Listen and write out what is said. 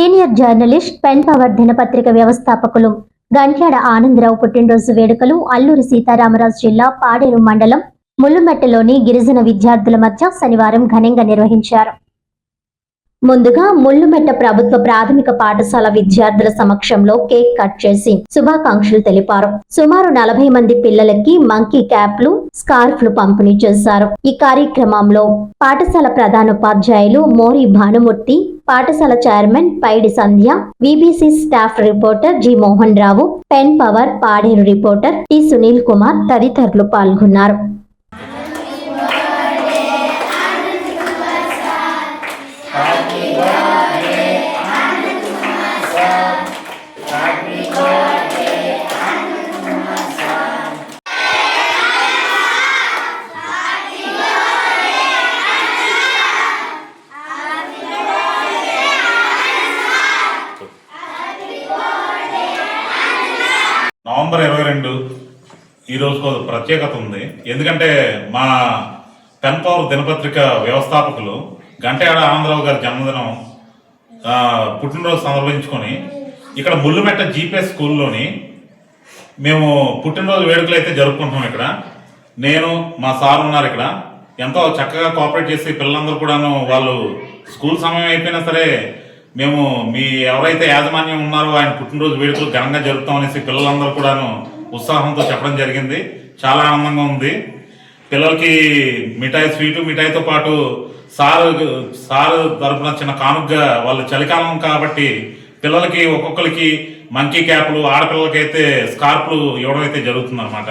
Senior journalist pen power దినపత్రిక వ్యవస్థాపకులు గంట్యాడ ఆనందరావు పుట్టినరోజు వేడుకలు అల్లూరి సీతారామరాజు జిల్లా పాడేరు మండలం ముల్లుమెట్టలోని గిరిజన విద్యార్థుల మధ్య శనివారం ఘనంగా నిర్వహించారు. ముందుగా ముల్లుమెట్ట ప్రభుత్వ ప్రాథమిక పాఠశాల విద్యార్థుల సమక్షంలో కేక్ కట్ చేసి శుభాకాంక్షలు తెలిపారు. సుమారు 40 మంది పిల్లలకి మంకీ క్యాప్లు, స్కార్ఫ్లు పంపిణీ చేశారు. ఈ కార్యక్రమంలో పాఠశాల ప్రధానోపాధ్యాయులు మోరి భానుమూర్తి, పాఠశాల chairman Paidi Sandhya, VBC staff reporter G Mohan Rao, Pen Power Paderu reporter T Sunil Kumar తదితరులు పాల్గొన్నారు. నవంబర్ 22 ఈరోజు ప్రత్యేకత ఉంది. ఎందుకంటే మా పెన్ పవర్ దినపత్రిక వ్యవస్థాపకులు గంట్యాడ ఆనందరావు గారి జన్మదినం పుట్టినరోజు సందర్భించుకొని ఇక్కడ ముల్లుమెట్ట జీపీఎస్ స్కూల్లోని మేము పుట్టినరోజు వేడుకలు అయితే జరుపుకుంటున్నాం. ఇక్కడ నేను మా సార్ ఉన్నారు. ఇక్కడ ఎంతో చక్కగా కోఆపరేట్ చేసి పిల్లలందరూ కూడాను వాళ్ళు స్కూల్ సమయం అయిపోయినా సరే మేము మీ ఎవరైతే యాజమాన్యం ఉన్నారో ఆయన పుట్టినరోజు వేడుకలు ఘనంగా జరుపుతామనేసి పిల్లలందరూ కూడాను ఉత్సాహంతో చెప్పడం జరిగింది. చాలా ఆనందంగా ఉంది. పిల్లలకి స్వీటు మిఠాయితో పాటు సారు తరపున చిన్న కానుకగా వాళ్ళు చలికాలం కాబట్టి పిల్లలకి ఒక్కొక్కరికి మంకీ క్యాప్లు, ఆడపిల్లలకైతే స్కార్ఫ్లు ఇవ్వడం అయితే జరుగుతుంది అన్నమాట.